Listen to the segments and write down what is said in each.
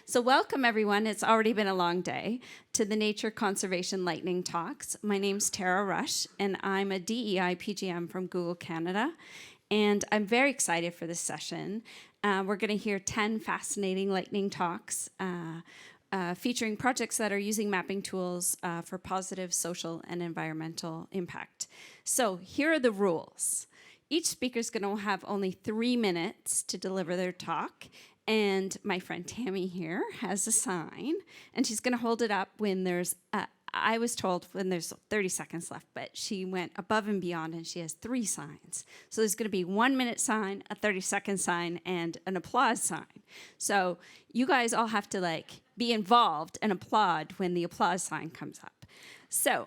So welcome everyone, it's already been a long day, to the Nature Conservation Lightning Talks. My name's Tara Rush, and I'm a DEI PGM from Google Canada, and I'm very excited for this session. We're gonna hear 10 fascinating lightning talks featuring projects that are using mapping tools for positive social and environmental impact. So here are the rules. Each speaker is going to have only 3 minutes to deliver their talk. And my friend Tammy here has a sign, and she's going to hold it up when there's, I was told when there's 30 seconds left, but she went above and beyond and she has 3 signs. So there's going to be 1 minute sign, a 30-second sign, and an applause sign. So you guys all have to be involved and applaud when the applause sign comes up. So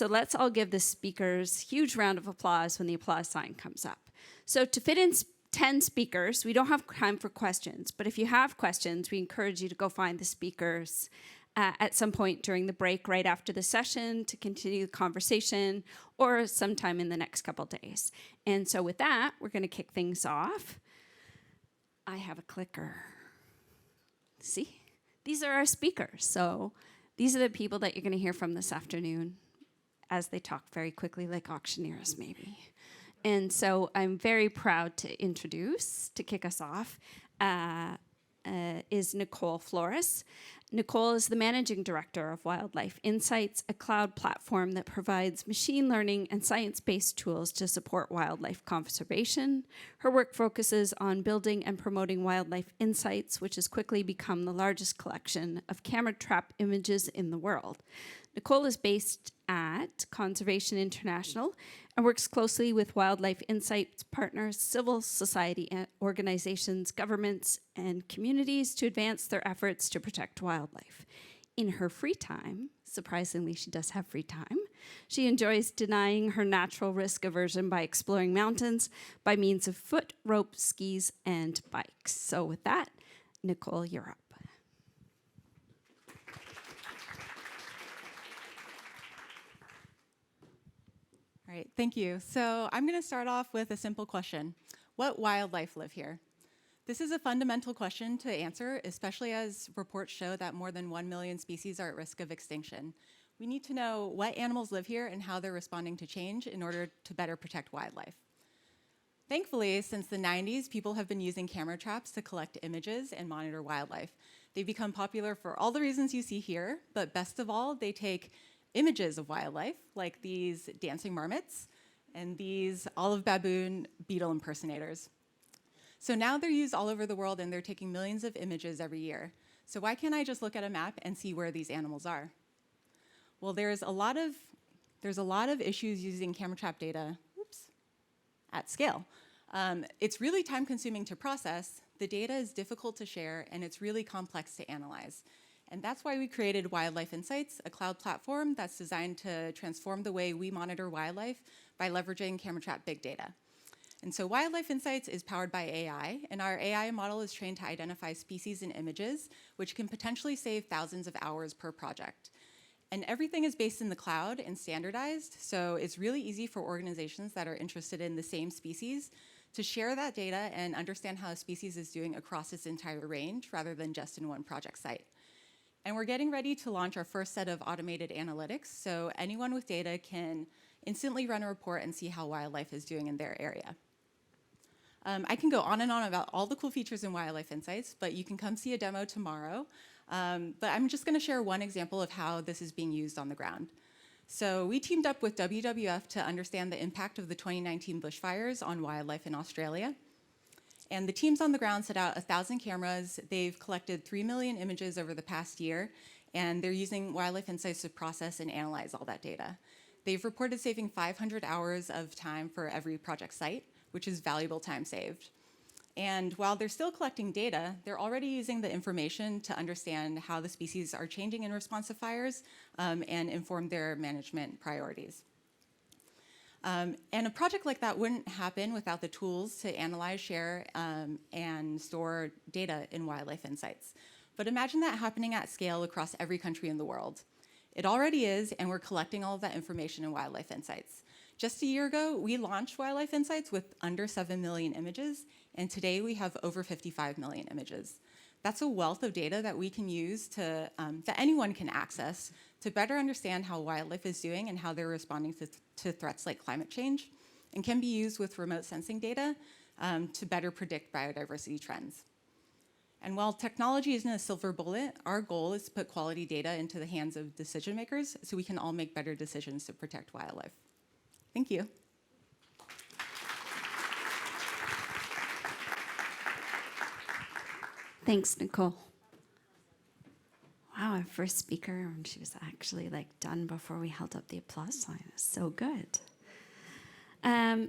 let's all give the speakers a huge round of applause when the applause sign comes up. So to fit in 10 speakers, we don't have time for questions, but if you have questions, we encourage you to go find the speakers at some point during the break right after the session to continue the conversation, or sometime in the next couple days. And so with that, we're going to kick things off. I have a clicker. See? These are our speakers. So these are the people that you're going to hear from this afternoon as they talk very quickly, like auctioneers maybe. And so I'm very proud to introduce, to kick us off, is Nicole Flores. Nicole is the Managing Director of Wildlife Insights, a cloud platform that provides machine learning and science-based tools to support wildlife conservation. Her work focuses on building and promoting Wildlife Insights, which has quickly become the largest collection of camera trap images in the world. Nicole is based at Conservation International and works closely with Wildlife Insights partners, civil society organizations, governments, and communities to advance their efforts to protect wildlife. In her free time, surprisingly she does have free time, she enjoys denying her natural risk aversion by exploring mountains by means of foot, rope, skis, and bikes. So with that, Nicole, you're up. All right, thank you. So I'm going to start off with a simple question. What wildlife live here? This is a fundamental question to answer, especially as reports show that more than 1 million species are at risk of extinction. We need to know what animals live here and how they're responding to change in order to better protect wildlife. Thankfully, since the 90s, people have been using camera traps to collect images and monitor wildlife. They've become popular for all the reasons you see here, but best of all, they take images of wildlife, like these dancing marmots and these olive baboon beetle impersonators. So now they're used all over the world and they're taking millions of images every year. So why can't I just look at a map and see where these animals are? Well, there's a lot of issues using camera trap data at scale. It's really time consuming to process, the data is difficult to share, and it's really complex to analyze. And that's why we created Wildlife Insights, a cloud platform that's designed to transform the way we monitor wildlife by leveraging camera trap big data. And so Wildlife Insights is powered by AI, and our AI model is trained to identify species and images, which can potentially save thousands of hours per project. And everything is based in the cloud and standardized, so it's really easy for organizations that are interested in the same species to share that data and understand how a species is doing across its entire range rather than just in one project site. And we're getting ready to launch our first set of automated analytics, so anyone with data can instantly run a report and see how wildlife is doing in their area. I can go on and on about all the cool features in Wildlife Insights, but you can come see a demo tomorrow. But I'm just going to share one example of how this is being used on the ground. So we teamed up with WWF to understand the impact of the 2019 bushfires on wildlife in Australia. And the teams on the ground set out 1,000 cameras. They've collected 3 million images over the past year, and they're using Wildlife Insights to process and analyze all that data. They've reported saving 500 hours of time for every project site, which is valuable time saved. And while they're still collecting data, they're already using the information to understand how the species are changing in response to fires and inform their management priorities. And a project like that wouldn't happen without the tools to analyze, share, and store data in Wildlife Insights. But imagine that happening at scale across every country in the world. It already is, and we're collecting all of that information in Wildlife Insights. Just a year ago, we launched Wildlife Insights with under 7 million images, and today we have over 55 million images. That's a wealth of data that we can use to, that anyone can access to better understand how wildlife is doing and how they're responding to threats like climate change, and can be used with remote sensing data to better predict biodiversity trends. And while technology isn't a silver bullet, our goal is to put quality data into the hands of decision makers so we can all make better decisions to protect wildlife. Thank you. Thanks, Nicole. Wow, our first speaker, and she was actually done before we held up the applause sign. It was so good.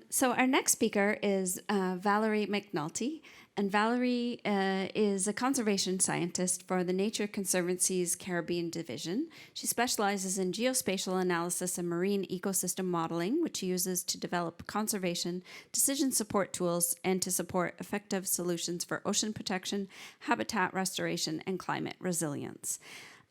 So our next speaker is Valerie McNulty, and Valerie is a conservation scientist for the Nature Conservancy's Caribbean Division. She specializes in geospatial analysis and marine ecosystem modeling, which she uses to develop conservation decision support tools and to support effective solutions for ocean protection, habitat restoration, and climate resilience.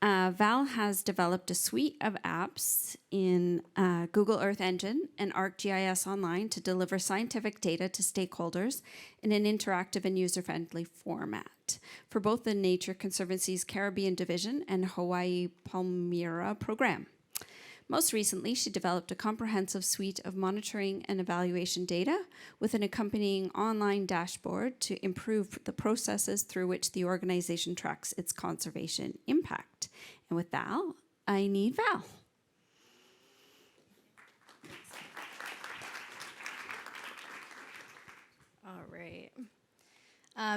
Val has developed a suite of apps in Google Earth Engine and ArcGIS Online to deliver scientific data to stakeholders in an interactive and user-friendly format for both the Nature Conservancy's Caribbean Division and Hawaii Palmyra program. Most recently, she developed a comprehensive suite of monitoring and evaluation data with an accompanying online dashboard to improve the processes through which the organization tracks its conservation impact. And with that, I need Val. All right.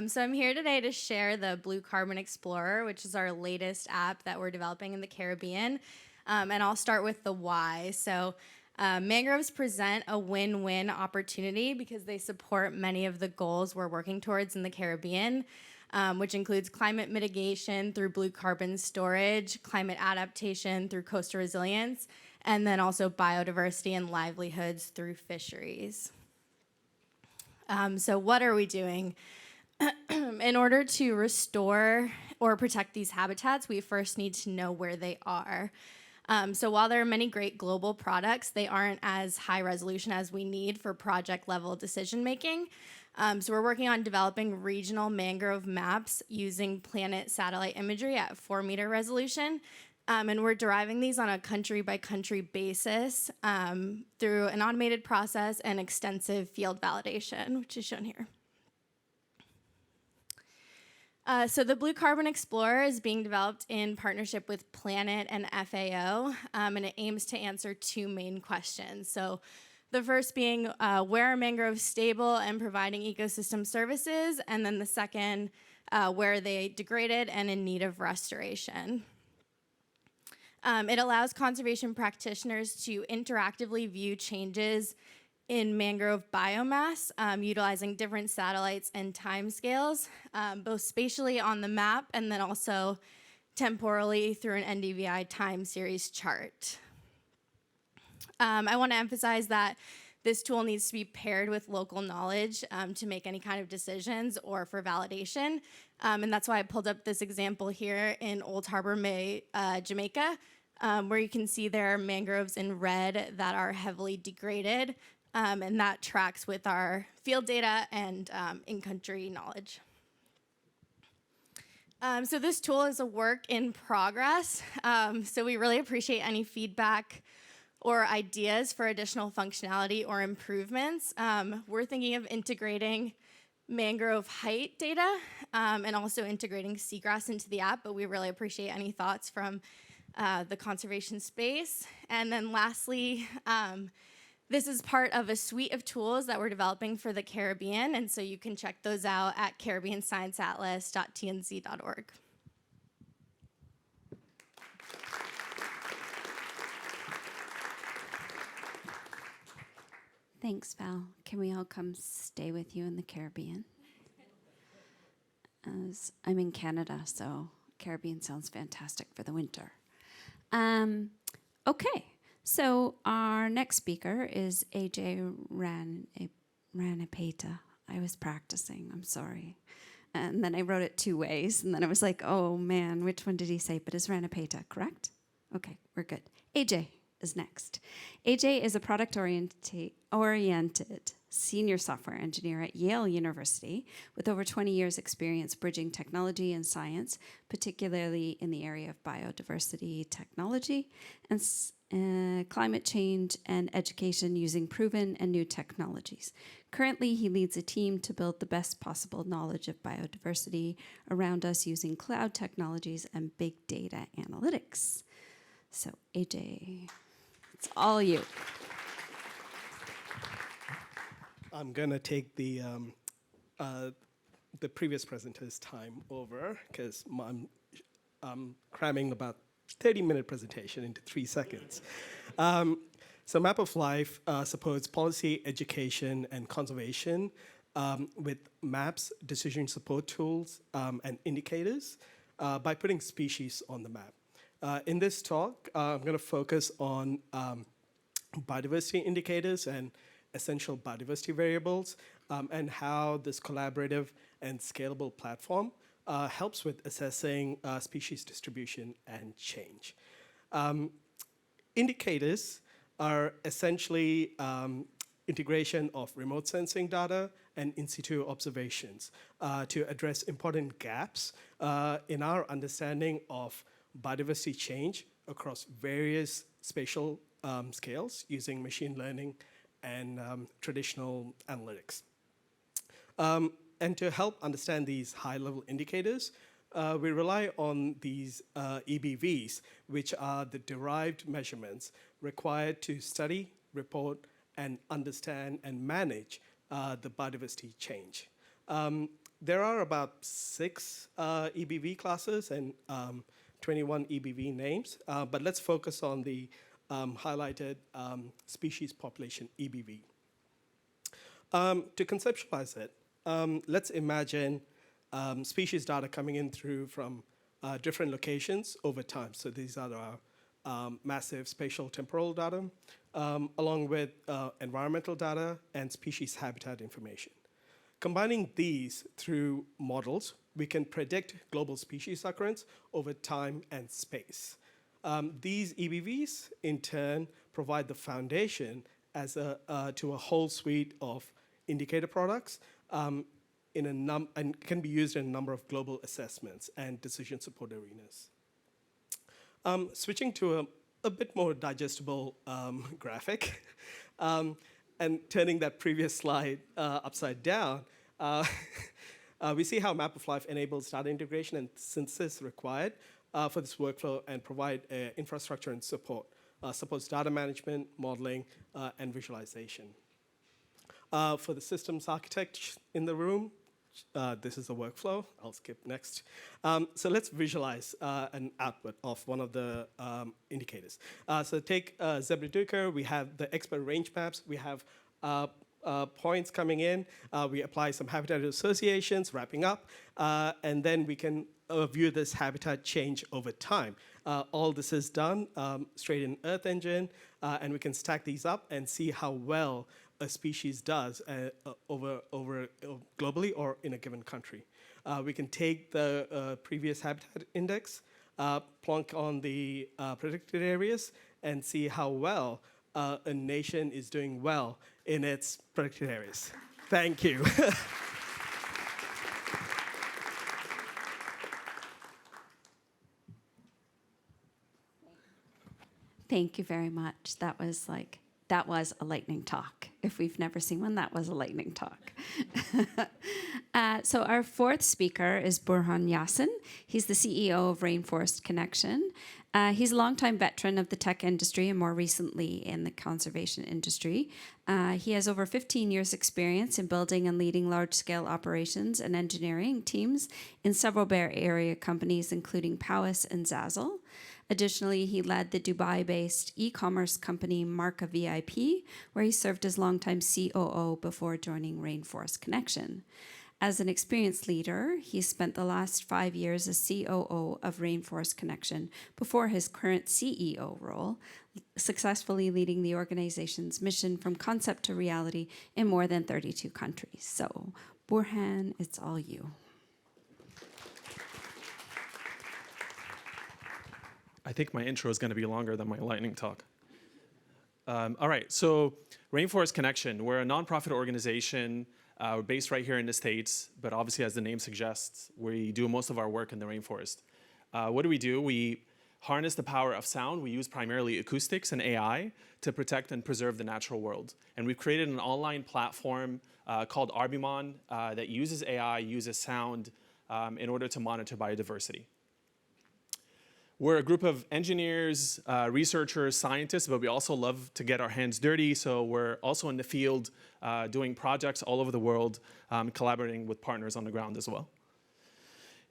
So I'm here today to share the Blue Carbon Explorer, which is our latest app that we're developing in the Caribbean. And I'll start with the why. So mangroves present a win-win opportunity because they support many of the goals we're working towards in the Caribbean, which includes climate mitigation through blue carbon storage, climate adaptation through coastal resilience, and then also biodiversity and livelihoods through fisheries. So what are we doing? In order to restore or protect these habitats, we first need to know where they are. So while there are many great global products, they aren't as high resolution as we need for project level decision making. So we're working on developing regional mangrove maps using planet satellite imagery at 4-meter resolution. And we're deriving these on a country by country basis through an automated process and extensive field validation, which is shown here. So the Blue Carbon Explorer is being developed in partnership with Planet and FAO, and it aims to answer 2 main questions. So the first being, where are mangroves stable and providing ecosystem services? And then the second, where are they degraded and in need of restoration? It allows conservation practitioners to interactively view changes in mangrove biomass, utilizing different satellites and timescales, both spatially on the map and then also temporally through an NDVI time series chart. I want to emphasize that this tool needs to be paired with local knowledge to make any kind of decisions or for validation. And that's why I pulled up this example here in Old Harbor, Jamaica, where you can see there are mangroves in red that are heavily degraded. And that tracks with our field data and in-country knowledge. So this tool is a work in progress. So we really appreciate any feedback or ideas for additional functionality or improvements. We're thinking of integrating mangrove height data and also integrating seagrass into the app, but we really appreciate any thoughts from the conservation space. And then lastly, this is part of a suite of tools that we're developing for the Caribbean, and so you can check those out at caribbeanscienceatlas.tnc.org. Thanks, Val. Can we all come stay with you in the Caribbean? As I'm in Canada, so Caribbean sounds fantastic for the winter. Okay. So our next speaker is Ajay Ranipeta. I was practicing, I'm sorry. And then I wrote it 2 ways, and then I was like, oh man, which one did he say? But it's Ranipeta, correct? Okay, we're good. Ajay. is next. Ajay is a product-oriented senior software engineer at Yale University with over 20 years experience bridging technology and science, particularly in the area of biodiversity technology and climate change and education using proven and new technologies. Currently, he leads a team to build the best possible knowledge of biodiversity around us using cloud technologies and big data analytics. So, Ajay, it's all you. I'm going to take the previous presenter's time over because I'm cramming about 30-minute presentation into 3 seconds. So Map of Life supports policy, education, and conservation with maps, decision support tools, and indicators by putting species on the map. In this talk, I'm going to focus on biodiversity indicators and essential biodiversity variables and how this collaborative and scalable platform helps with assessing species distribution and change. Indicators are essentially integration of remote sensing data and in situ observations to address important gaps in our understanding of biodiversity change across various spatial scales using machine learning and traditional analytics. And to help understand these high-level indicators, we rely on these EBVs, which are the derived measurements required to study, report, and understand and manage the biodiversity change. There are about 6 EBV classes and 21 EBV names, but let's focus on the highlighted species population EBV. To conceptualize it, let's imagine species data coming in through from different locations over time. So these are our massive spatial temporal data, along with environmental data and species habitat information. Combining these through models, we can predict global species occurrence over time and space. These EBVs, in turn, provide the foundation as to a whole suite of indicator products and can be used in a number of global assessments and decision support arenas. Switching to a bit more digestible graphic and turning that previous slide upside down, we see how Map of Life enables data integration and synthesis required for this workflow and provide infrastructure and support. Supports data management, modeling, and visualization. For the systems architect in the room, this is the workflow. I'll skip next. So let's visualize an output of one of the indicators. So take Zebra-Duker. We have the expert range maps. We have points coming in. We apply some habitat associations, wrapping up, and then we can view this habitat change over time. All this is done straight in Earth Engine, and we can stack these up and see how well a species does over globally or in a given country. We can take the previous habitat index, plonk on the predicted areas, and see how well a nation is doing well in its predicted areas. Thank you. Thank you very much. That was a lightning talk. If we've never seen one, that was a lightning talk. So our fourth speaker is Bourhan Yassin. He's the CEO of Rainforest Connection. He's a longtime veteran of the tech industry and more recently in the conservation industry. He has over 15 years experience in building and leading large-scale operations and engineering teams in several Bay Area companies, including Powys and Zazzle. Additionally, he led the Dubai-based e-commerce company Marca VIP, where he served as longtime COO before joining Rainforest Connection. As an experienced leader, he spent the last 5 years as COO of Rainforest Connection before his current CEO role, successfully leading the organization's mission from concept to reality in more than 32 countries. So, Bourhan, it's all you. I think my intro is going to be longer than my lightning talk. All right, so Rainforest Connection, we're a nonprofit organization. We're based right here in the States, but obviously, as the name suggests, we do most of our work in the rainforest. What do? We harness the power of sound. We use primarily acoustics and AI to protect and preserve the natural world. And we've created an online platform called Arbimon that uses AI, uses sound in order to monitor biodiversity. We're a group of engineers, researchers, scientists, but we also love to get our hands dirty. So we're also in the field doing projects all over the world, collaborating with partners on the ground as well.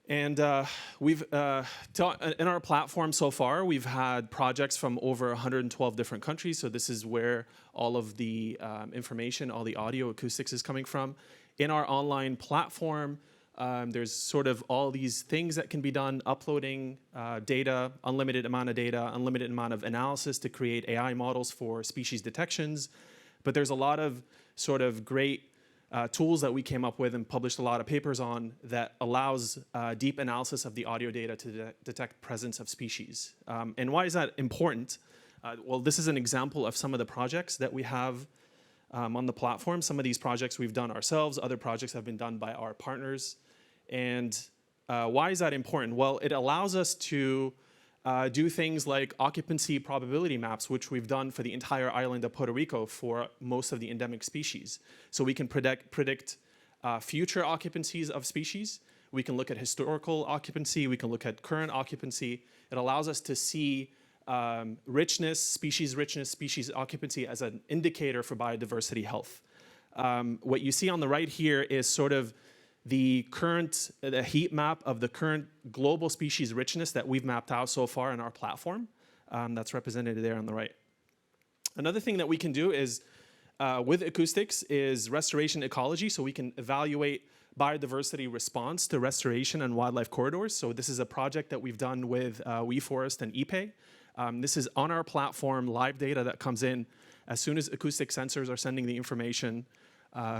And in our platform so far, we've had projects from over 112 different countries. So this is where all of the information, all the audio acoustics is coming from. In our online platform, there's sort of all these things that can be done, uploading data, unlimited amount of analysis to create AI models for species detections. But there's a lot of sort of great tools that we came up with and published a lot of papers on that allows deep analysis of the audio data to detect presence of species. And why is that important? Well, this is an example of some of the projects that we have on the platform. Some of these projects we've done ourselves. Other projects have been done by our partners. And why is that important? Well, it allows us to do things like occupancy probability maps, which we've done for the entire island of Puerto Rico for most of the endemic species. So we can predict future occupancies of species. We can look at historical occupancy. We can look at current occupancy. It allows us to see species richness, species occupancy as an indicator for biodiversity health. What you see on the right here is sort of the heat map of the current global species richness that we've mapped out so far in our platform. That's represented there on the right. Another thing that we can do is, with acoustics, is restoration ecology. So we can evaluate biodiversity response to restoration and wildlife corridors. So this is a project that we've done with WeForest and IPE. This is on our platform, live data that comes in. As soon as acoustic sensors are sending the information,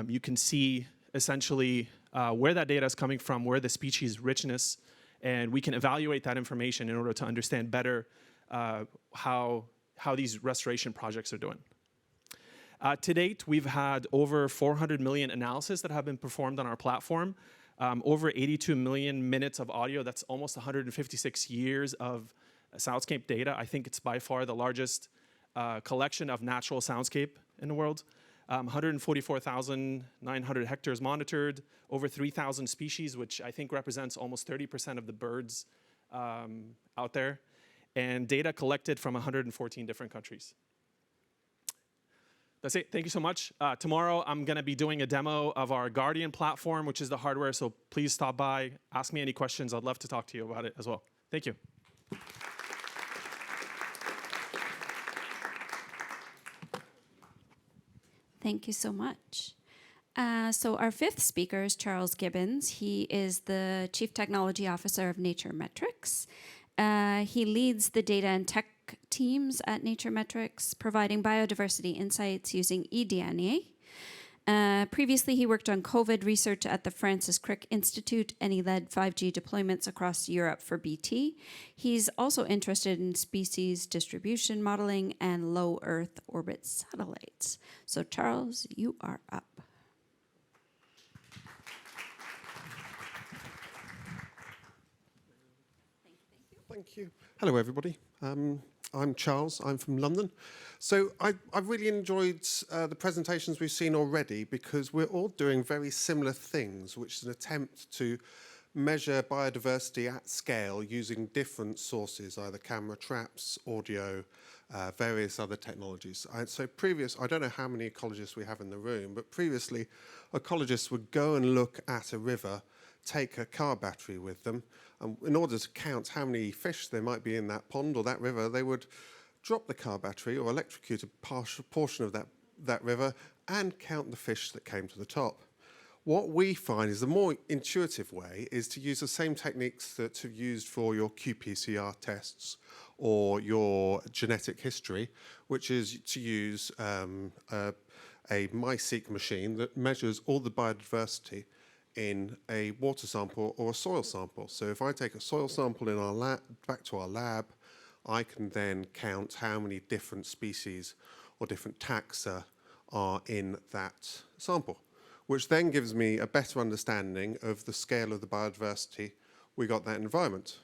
you can see essentially where that data is coming from, where the species richness, and we can evaluate that information in order to understand better how these restoration projects are doing. To date, we've had over 400 million analyses that have been performed on our platform, over 82 million minutes of audio. That's almost 156 years of soundscape data. I think it's by far the largest collection of natural soundscape in the world. 144,900 hectares monitored, over 3,000 species, which I think represents almost 30% of the birds out there, and data collected from 114 different countries. That's it. Thank you so much. Tomorrow, I'm going to be doing a demo of our Guardian platform, which is the hardware, so please stop by, ask me any questions. I'd love to talk to you about it as well. Thank you. Thank you so much. So our fifth speaker is Charles Gibbons. He is the Chief Technology Officer of Nature Metrics. He leads the data and tech teams at Nature Metrics, providing biodiversity insights using eDNA. Previously, he worked on COVID research at the Francis Crick Institute, and he led 5G deployments across Europe for BT. He's also interested in species distribution modeling and low Earth orbit satellites. So Charles, you are up. Thank you. Hello, everybody. I'm Charles. I'm from London. So I've really enjoyed the presentations we've seen already because we're all doing very similar things, which is an attempt to measure biodiversity at scale using different sources, either camera traps, audio, various other technologies. I don't know how many ecologists we have in the room, but previously ecologists would go and look at a river, take a car battery with them, and in order to count how many fish there might be in that pond or that river, they would drop the car battery or electrocute a portion of that river and count the fish that came to the top. What we find is the more intuitive way is to use the same techniques that are used for your qPCR tests or your genetic history, which is to use a MySeq machine that measures all the biodiversity in a water sample or a soil sample. So if I take a soil sample in our back to our lab, I can then count how many different species or different taxa are in that sample, which then gives me a better understanding of the scale of the biodiversity we got in that environment.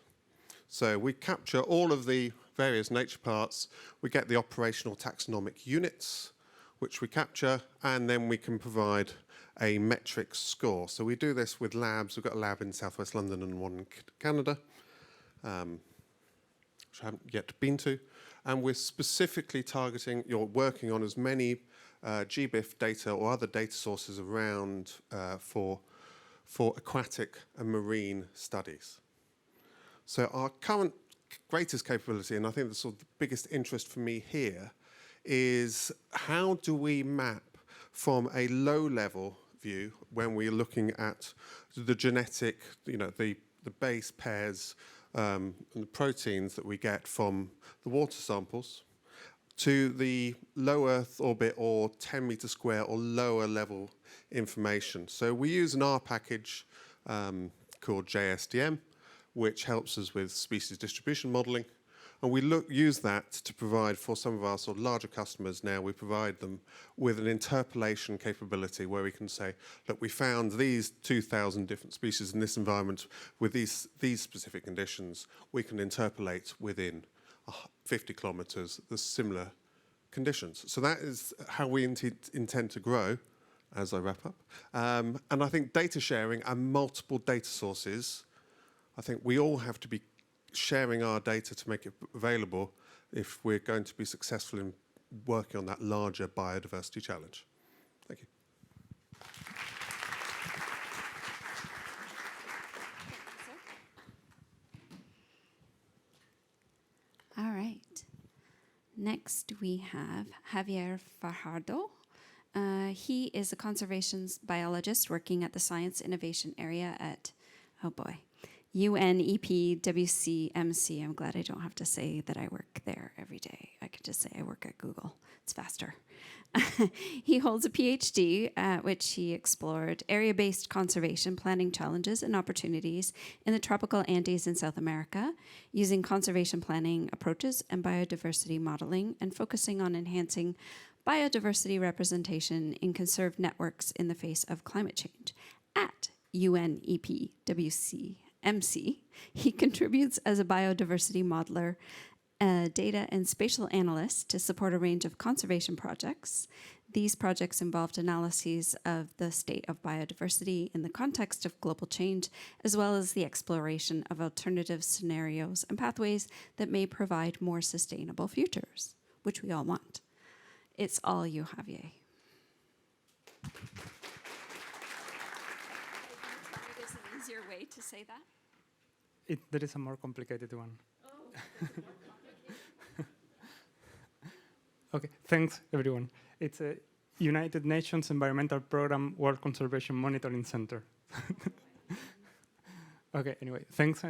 So we capture all of the various nature parts, we get the operational taxonomic units, which we capture, and then we can provide a metric score. So we do this with labs. We've got a lab in Southwest London and one in Canada, which I haven't yet been to. And we're specifically targeting, you're working on as many GBIF data or other data sources around for aquatic and marine studies. So our current greatest capability, and I think the sort of the biggest interest for me here, is how do we map from a low-level view when we're looking at the genetic, the base pairs and the proteins that we get from the water samples to the low Earth orbit or 10 meter square or lower level information. So we use an R package called JSDM, which helps us with species distribution modeling. And we use that to provide for some of our sort of larger customers now, we provide them with an interpolation capability where we can say, look, we found these 2,000 different species in this environment with these specific conditions. We can interpolate within 50 kilometers the similar conditions. So that is how we intend to grow, as I wrap up. And I think data sharing and multiple data sources, I think we all have to be sharing our data to make it available if we're going to be successful in working on that larger biodiversity challenge. Thank you. All right. Next, we have Javier Fajardo. He is a conservation biologist working at the Science Innovation Area at, UNEP WCMC. I'm glad I don't have to say that I work there every day. I could just say I work at Google. It's faster. He holds a PhD at which he explored area-based conservation planning challenges and opportunities in the tropical Andes in South America, using conservation planning approaches and biodiversity modeling, and focusing on enhancing biodiversity representation in conserved networks in the face of climate change. At UNEP WCMC, he contributes as a biodiversity modeler, data and spatial analyst to support a range of conservation projects. These projects involved analyses of the state of biodiversity in the context of global change, as well as the exploration of alternative scenarios and pathways that may provide more sustainable futures, which we all want. It's all you, Javier. There's an easier way to say that? There is a more complicated one. Oh. Okay, thanks everyone. It's a United Nations Environmental Programme World Conservation Monitoring Center. Okay, anyway, thanks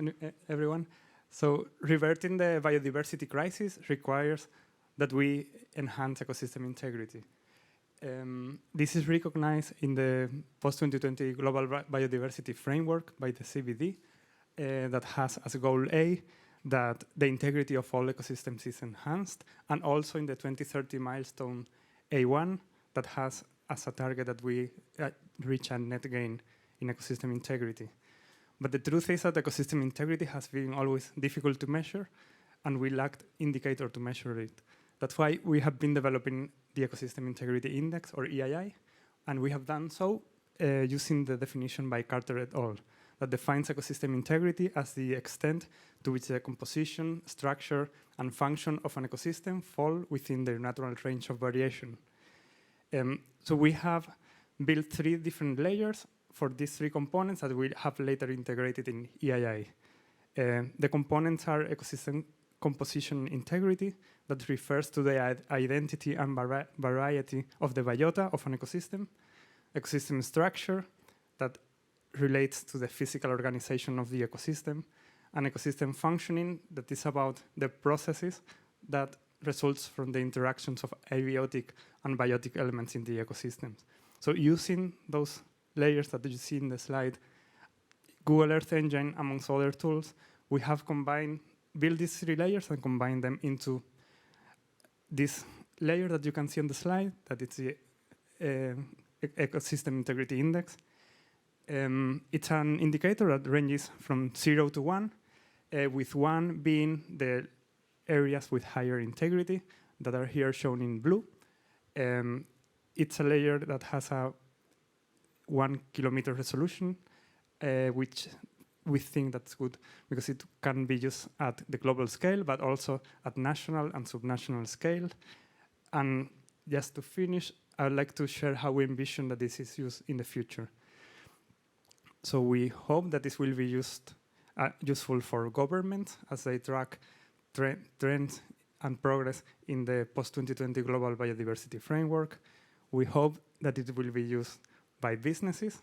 everyone. So reverting the biodiversity crisis requires that we enhance ecosystem integrity. This is recognized in the post-2020 Global Biodiversity Framework by the CBD that has as goal A that the integrity of all ecosystems is enhanced, and also in the 2030 milestone A1 that has as a target that we reach a net gain in ecosystem integrity. But the truth is that ecosystem integrity has been always difficult to measure, and we lacked indicator to measure it. That's why we have been developing the Ecosystem Integrity Index, or EII, and we have done so using the definition by Carter et al. That defines ecosystem integrity as the extent to which the composition, structure, and function of an ecosystem fall within their natural range of variation. So we have built 3 different layers for these 3 components that we have later integrated in EII. The components are ecosystem composition integrity, that refers to the identity and variety of the biota of an ecosystem. Ecosystem structure, that relates to the physical organization of the ecosystem. And ecosystem functioning, that is about the processes that results from the interactions of abiotic and biotic elements in the ecosystems. So using those layers that you see in the slide, Google Earth Engine, amongst other tools, we have built these 3 layers and combined them into this layer that you can see on the slide, that it's the Ecosystem Integrity Index. It's an indicator that ranges from 0 to 1, with 1 being the areas with higher integrity that are here shown in blue. It's a layer that has a 1 kilometer resolution, which we think that's good because it can be used at the global scale, but also at national and subnational scale. And just to finish, I'd like to share how we envision that this is used in the future. So we hope that this will be useful for governments as they track trends and progress in the post-2020 Global Biodiversity Framework. We hope that it will be used by businesses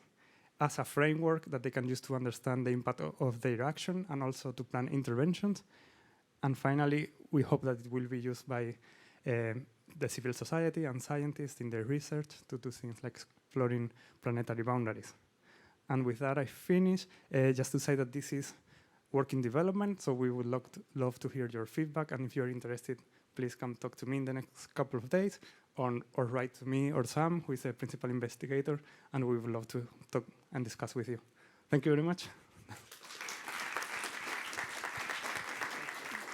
as a framework that they can use to understand the impact of their action and also to plan interventions. And finally, we hope that it will be used by the civil society and scientists in their research to do things like exploring planetary boundaries. And with that, I finish. Just to say that this is work in development, so we would love to hear your feedback. And if you're interested, please come talk to me in the next couple of days, or write to me or Sam, who is the principal investigator, and we would love to talk and discuss with you. Thank you very much.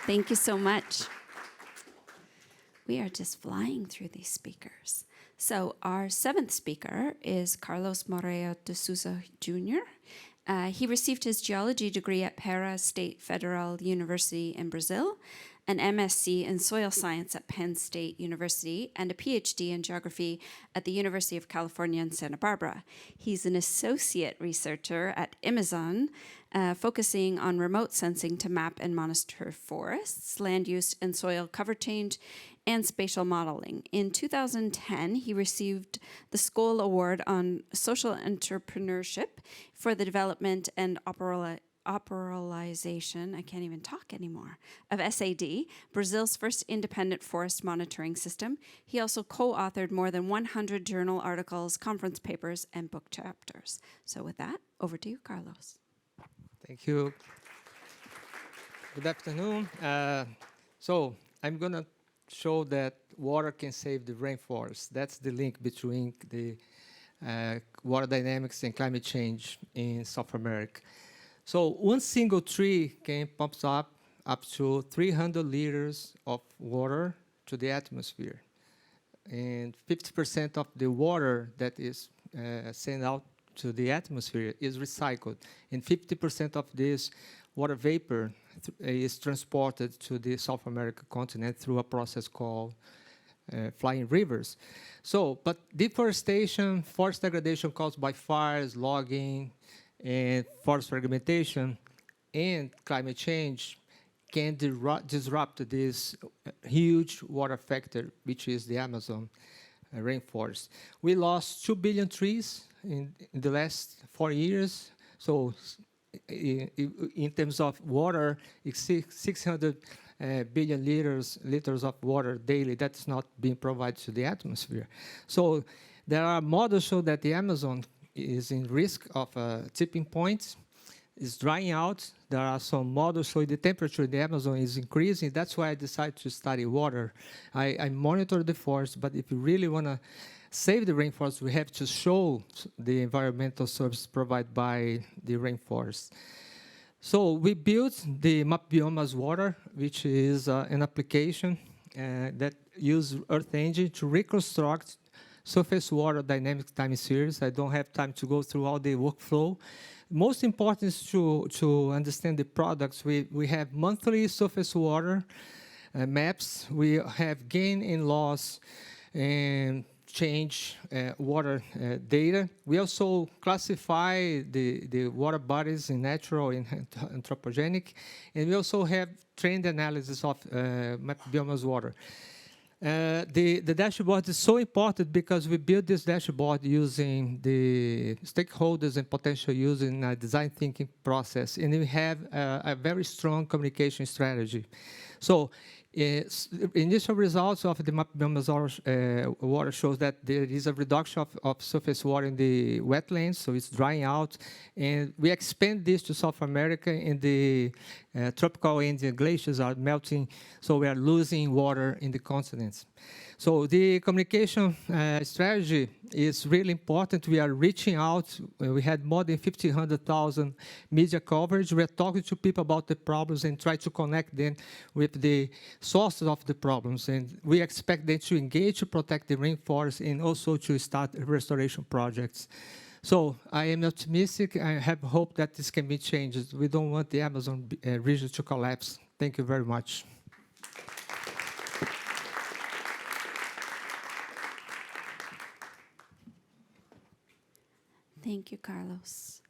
Thank you so much. We are just flying through these speakers. So our 7th speaker is Carlos Moreira de Souza Junior. He received his geology degree at Pará State Federal University in Brazil, an MSc in soil science at Penn State University, and a PhD in geography at the University of California in Santa Barbara. He's an associate researcher at Imazon, focusing on remote sensing to map and monitor forests, land use and soil cover change, and spatial modeling. In 2010, he received the Skoll Award on Social Entrepreneurship for the development and operationalization, I can't even talk anymore, of SAD, Brazil's first independent forest monitoring system. He also co-authored more than 100 journal articles, conference papers, and book chapters. So with that, over to you, Carlos. Thank you. Good afternoon. So I'm going to show that water can save the rainforest. That's the link between the water dynamics and climate change in South America. So one single tree can pump up to 300 liters of water to the atmosphere. And 50% of the water that is sent out to the atmosphere is recycled. And 50% of this water vapor is transported to the South American continent through a process called flying rivers. So, but deforestation, forest degradation caused by fires, logging, and forest fragmentation, and climate change can disrupt this huge water factor, which is the Amazon rainforest. We lost 2 billion trees in the last 4 years. So in terms of water, it's 600 billion liters of water daily that's not being provided to the atmosphere. So there are models show that the Amazon is in risk of tipping points. It's drying out. There are some models showing the temperature in the Amazon is increasing. That's why I decided to study water. I monitor the forest, but if you really want to save the rainforest, we have to show the environmental service provided by the rainforest. So we built the Map Biomas Water, which is an application that uses Earth Engine to reconstruct surface water dynamic time series. I don't have time to go through all the workflow. Most important is to understand the products. We have monthly surface water maps. We have gain and loss and change water data. We also classify the water bodies in natural and anthropogenic, and we also have trend analysis of Map Biomas Water. The dashboard is so important because we built this dashboard using the stakeholders and potential users in a design thinking process, and we have a very strong communication strategy. So initial results of the Map Biomas water shows that there is a reduction of surface water in the wetlands, so it's drying out. And we expand this to South America, and the tropical Indian glaciers are melting, so we are losing water in the continents. So the communication strategy is really important. We are reaching out. We had more than 1,500,000 media coverage. We are talking to people about the problems and try to connect them with the sources of the problems. And we expect them to engage to protect the rainforest and also to start restoration projects. So I am optimistic. I have hope that this can be changed. We don't want the Amazon region to collapse. Thank you very much. Thank you, Carlos.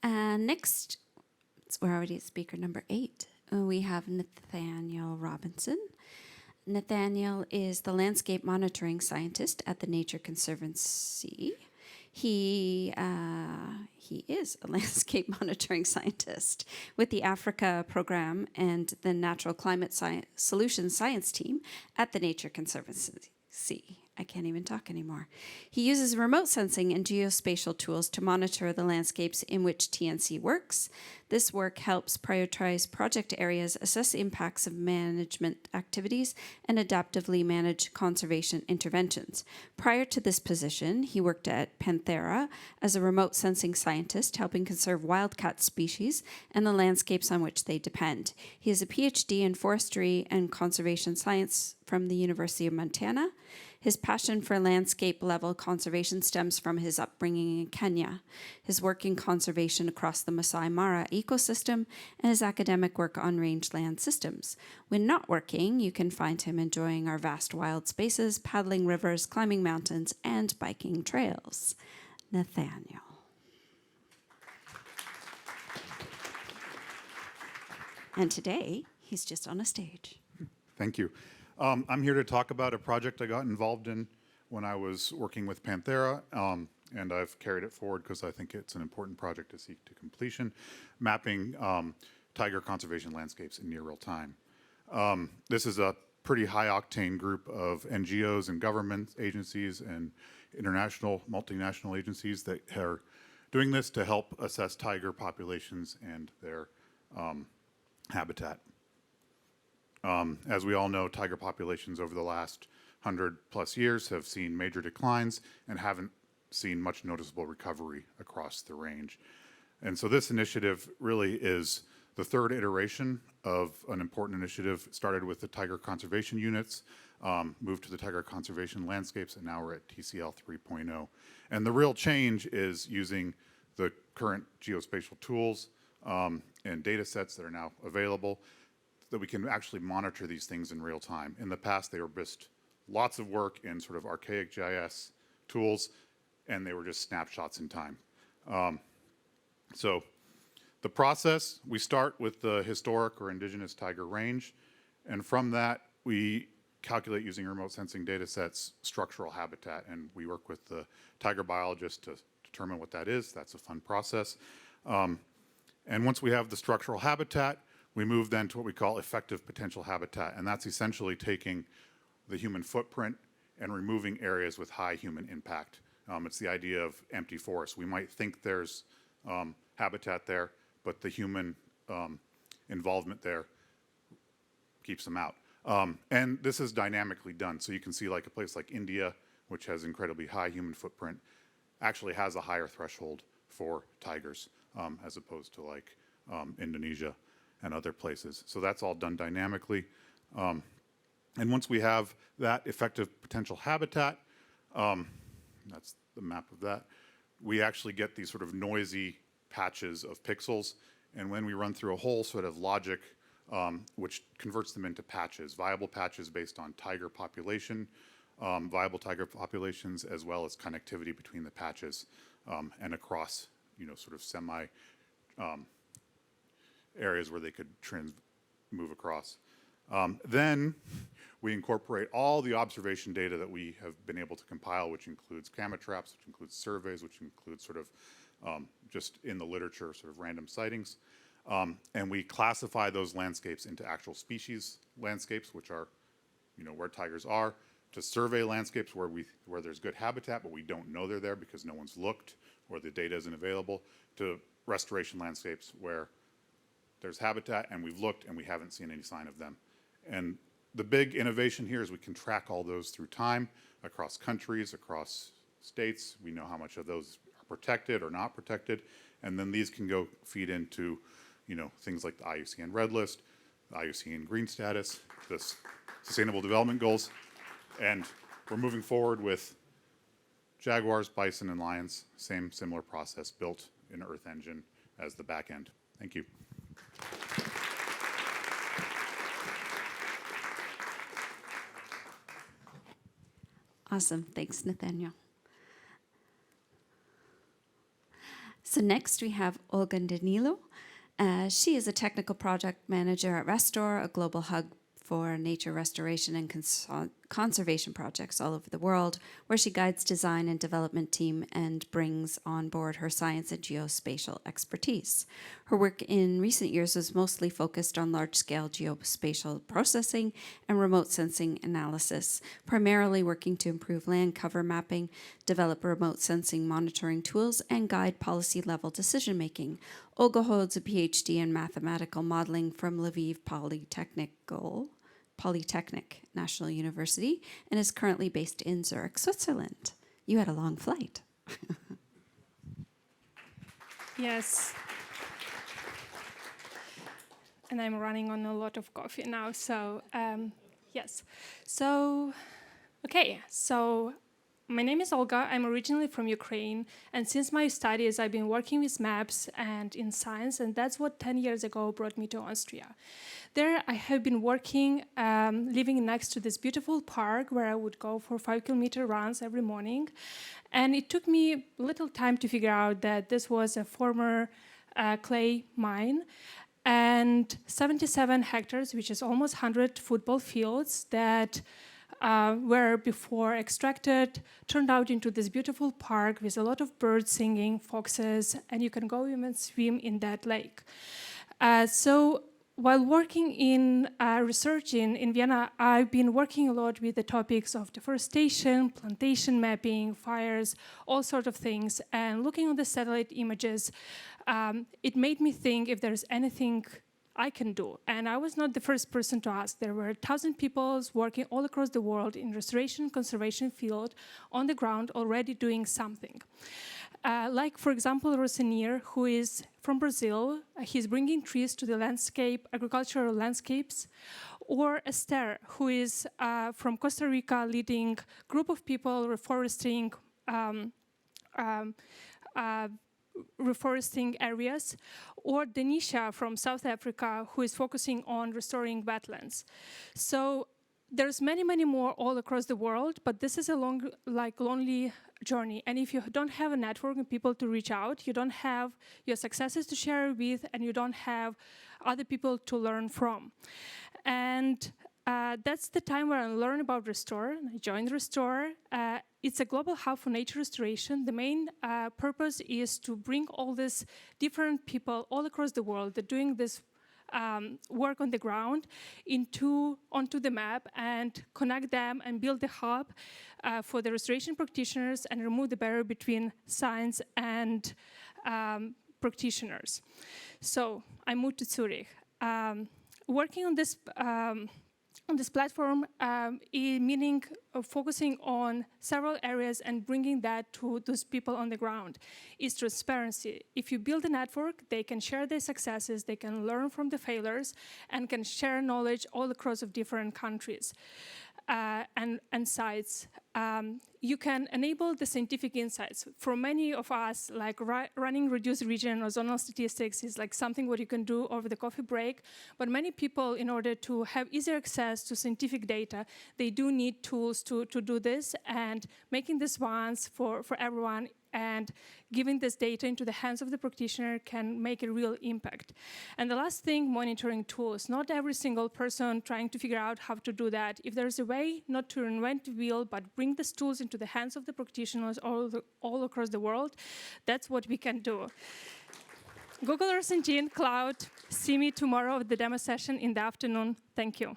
Next, we're already at speaker number 8. We have Nathaniel Robinson. Nathaniel is the landscape monitoring scientist at the Nature Conservancy. He is a landscape monitoring scientist with the Africa program and the Natural Climate Solutions Science team at the Nature Conservancy. I can't even talk anymore. He uses remote sensing and geospatial tools to monitor the landscapes in which TNC works. This work helps prioritize project areas, assess impacts of management activities, and adaptively manage conservation interventions. Prior to this position, he worked at Panthera as a remote sensing scientist, helping conserve wildcat species and the landscapes on which they depend. He has a PhD in forestry and conservation science from the University of Montana. His passion for landscape-level conservation stems from his upbringing in Kenya, his work in conservation across the Masai Mara ecosystem, and his academic work on rangeland systems. When not working, you can find him enjoying our vast wild spaces, paddling rivers, climbing mountains, and biking trails. Nathaniel. And today, he's just on a stage. Thank you. I'm here to talk about a project I got involved in when I was working with Panthera, and I've carried it forward because I think it's an important project to seek to completion, mapping tiger conservation landscapes in near real time. This is a pretty high-octane group of NGOs and government agencies and international, multinational agencies that are doing this to help assess tiger populations and their habitat. As we all know, tiger populations over the last 100+ years have seen major declines and haven't seen much noticeable recovery across the range. And so this initiative really is the third iteration of an important initiative. It started with the tiger conservation units, moved to the tiger conservation landscapes, and now we're at TCL 3.0. And the real change is using the current geospatial tools and data sets that are now available, that we can actually monitor these things in real time. In the past, they were just lots of work in sort of archaic GIS tools, and they were just snapshots in time. So the process, we start with the historic or indigenous tiger range, and from that, we calculate using remote sensing data sets structural habitat, and we work with the tiger biologist to determine what that is. That's a fun process. And once we have the structural habitat, we move then to what we call effective potential habitat, and that's essentially taking the human footprint and removing areas with high human impact. It's the idea of empty forest. We might think there's habitat there, but the human involvement there keeps them out. And this is dynamically done. So you can see like a place like India, which has incredibly high human footprint, actually has a higher threshold for tigers as opposed to like Indonesia and other places. So that's all done dynamically. And once we have that effective potential habitat, that's the map of that, we actually get these sort of noisy patches of pixels. And when we run through a whole sort of logic, which converts them into patches, viable patches based on tiger population, viable tiger populations, as well as connectivity between the patches and across, sort of semi areas where they could move across. Then we incorporate all the observation data that we have been able to compile, which includes camera traps, which includes surveys, which includes sort of just in the literature, sort of random sightings. And we classify those landscapes into actual species landscapes, which are, where tigers are, to survey landscapes where there's good habitat, but we don't know they're there because no one's looked or the data isn't available, to restoration landscapes where there's habitat, and we've looked and we haven't seen any sign of them. And the big innovation here is we can track all those through time, across countries, across states. We know how much of those are protected or not protected, and then these can go feed into, things like the IUCN Red List, the IUCN Green Status, the Sustainable Development Goals, and we're moving forward with jaguars, bison, and lions. Similar process, built in Earth Engine as the back end. Thank you. Awesome. Thanks, Nathaniel. So next we have Olga Danilo. She is a technical project manager at Restore, a global hub for nature restoration and conservation projects all over the world, where she guides design and development team and brings on board her science and geospatial expertise. Her work in recent years was mostly focused on large-scale geospatial processing and remote sensing analysis, primarily working to improve land cover mapping, develop remote sensing monitoring tools, and guide policy-level decision-making. Olga holds a PhD in mathematical modeling from Lviv Polytechnic National University and is currently based in Zurich, Switzerland. You had a long flight. Yes. And I'm running on a lot of coffee now, so yes. So, okay, so my name is Olga. I'm originally from Ukraine, and since my studies, I've been working with maps and in science, and that's what 10 years ago brought me to Austria. There, I have been working, living next to this beautiful park where I would go for 5-kilometer runs every morning, and it took me a little time to figure out that this was a former clay mine, and 77 hectares, which is almost 100 football fields that were before extracted, turned out into this beautiful park with a lot of birds singing, foxes, and you can go even swim in that lake. So while working in research in Vienna, I've been working a lot with the topics of deforestation, plantation mapping, fires, all sorts of things. And looking at the satellite images, it made me think if there's anything I can do. And I was not the first person to ask. There were 1,000 people working all across the world in restoration and conservation field on the ground already doing something. Like, for example, Rossinier, who is from Brazil. He's bringing trees to the landscape, agricultural landscapes. Or Esther, who is from Costa Rica, leading group of people reforesting areas, or Denisha from South Africa, who is focusing on restoring wetlands. So there's many, many more all across the world, but this is a lonely journey. And if you don't have a network and people to reach out, you don't have your successes to share with, and you don't have other people to learn from. And that's the time where I learned about Restore. I joined Restore. It's a global hub for nature restoration. The main purpose is to bring all these different people all across the world that are doing this work on the ground onto the map and connect them and build a hub for the restoration practitioners and remove the barrier between science and practitioners. So I moved to Zurich. Working on this platform, meaning focusing on several areas and bringing that to those people on the ground, is transparency. If you build a network, they can share their successes, they can learn from the failures, and can share knowledge all across of different countries and sites. You can enable the scientific insights. For many of us, like running reduced region or zonal statistics is like something what you can do over the coffee break. But many people, in order to have easier access to scientific data, they do need tools to do this, and making this once for everyone and giving this data into the hands of the practitioner can make a real impact. And the last thing, monitoring tools. Not every single person trying to figure out how to do that. If there's a way not to reinvent the wheel, but bring these tools into the hands of the practitioners all across the world, that's what we can do. Google Earth Engine, Cloud, see me tomorrow at the demo session in the afternoon. Thank you.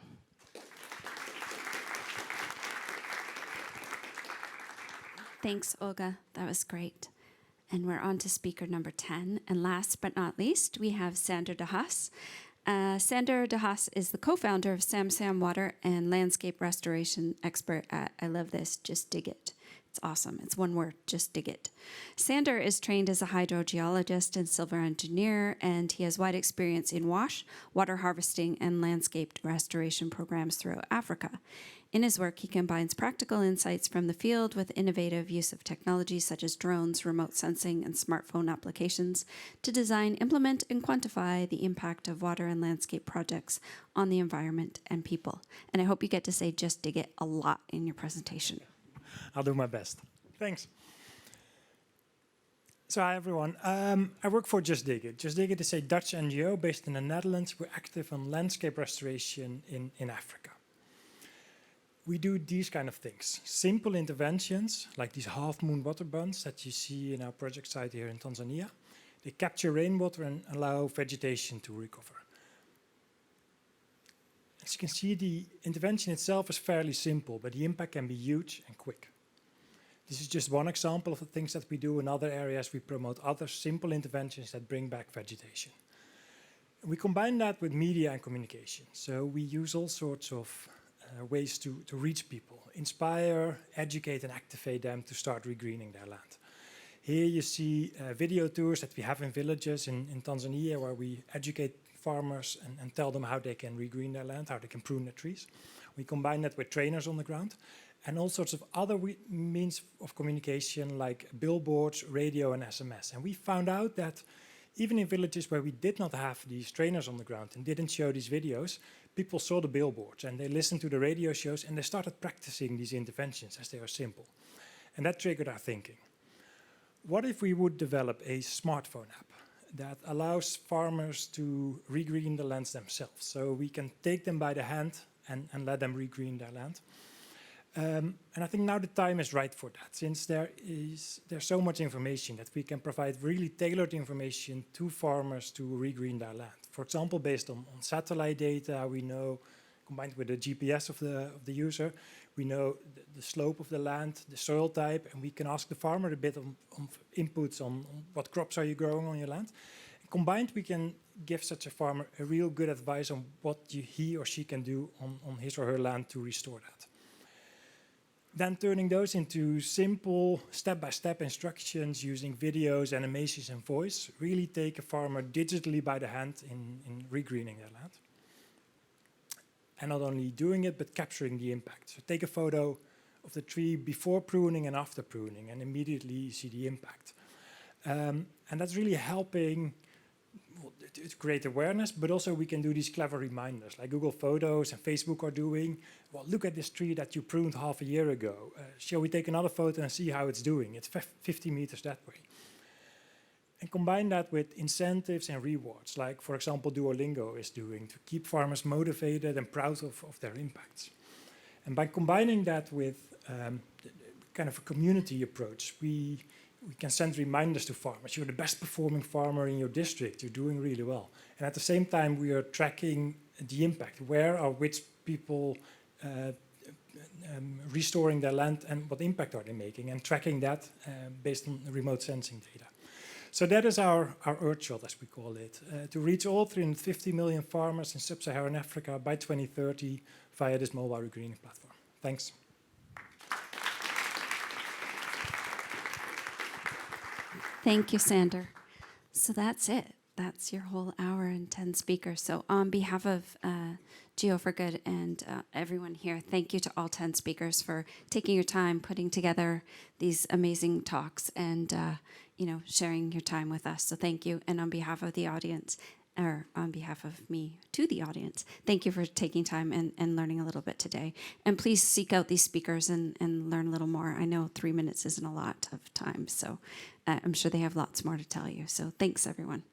Thanks, Olga. That was great. And we're on to speaker number 10. And last but not least, we have Sander de Haas. Sander de Haas is the co-founder of Sam Water and landscape restoration expert at, I love this, Just Dig It. It's awesome. It's one word, just dig it. Sander is trained as a hydrogeologist and civil engineer, and he has wide experience in WASH, water harvesting, and landscape restoration programs throughout Africa. In his work, he combines practical insights from the field with innovative use of technologies such as drones, remote sensing, and smartphone applications to design, implement, and quantify the impact of water and landscape projects on the environment and people. And I hope you get to say just dig it a lot in your presentation. I'll do my best. Thanks. So hi everyone. I work for Just Dig It. Just Dig It is a Dutch NGO based in the Netherlands. We're active on landscape restoration in Africa. We do these kind of things. Simple interventions, like these half-moon water bunds that you see in our project site here in Tanzania. They capture rainwater and allow vegetation to recover. As you can see, the intervention itself is fairly simple, but the impact can be huge and quick. This is just one example of the things that we do. In other areas, we promote other simple interventions that bring back vegetation. We combine that with media and communication. So we use all sorts of ways to reach people, inspire, educate, and activate them to start regreening their land. Here you see video tours that we have in villages in Tanzania, where we educate farmers and tell them how they can regreen their land, how they can prune their trees. We combine that with trainers on the ground and all sorts of other means of communication like billboards, radio, and SMS. And we found out that even in villages where we did not have these trainers on the ground and didn't show these videos, people saw the billboards and they listened to the radio shows and they started practicing these interventions as they are simple. And that triggered our thinking. What if we would develop a smartphone app that allows farmers to regreen the lands themselves? So we can take them by the hand and let them regreen their land. And I think now the time is right for that, since there's so much information that we can provide really tailored information to farmers to regreen their land. For example, based on satellite data, we know, combined with the GPS of the user, we know the slope of the land, the soil type, and we can ask the farmer a bit of inputs on what crops are you growing on your land. And combined, we can give such a farmer a real good advice on what he or she can do on his or her land to restore that. Then turning those into simple step-by-step instructions using videos, animations, and voice really take a farmer digitally by the hand in regreening their land. And not only doing it, but capturing the impact. So take a photo of the tree before pruning and after pruning, and immediately you see the impact. And that's really helping to create awareness, but also we can do these clever reminders like Google Photos and Facebook are doing. Well, look at this tree that you pruned half a year ago. Shall we take another photo and see how it's doing? It's 50 meters that way. And combine that with incentives and rewards, like, for example, Duolingo is doing to keep farmers motivated and proud of their impacts. And by combining that with kind of a community approach, we can send reminders to farmers. You're the best performing farmer in your district. You're doing really well. And at the same time, we are tracking the impact. Where are which people restoring their land and what impact are they making? And tracking that based on remote sensing data. So that is our Earthshot, as we call it, to reach all 350 million farmers in sub-Saharan Africa by 2030 via this mobile regreening platform. Thanks. Thank you, Sander. So that's it. That's your whole hour and 10 speakers. So on behalf of Geo for Good and everyone here, thank you to all 10 speakers for taking your time, putting together these amazing talks and sharing your time with us. So thank you. And on behalf of the audience, or on behalf of me to the audience, thank you for taking time and learning a little bit today. And please seek out these speakers and learn a little more. I know 3 minutes isn't a lot of time, so I'm sure they have lots more to tell you. So thanks, everyone.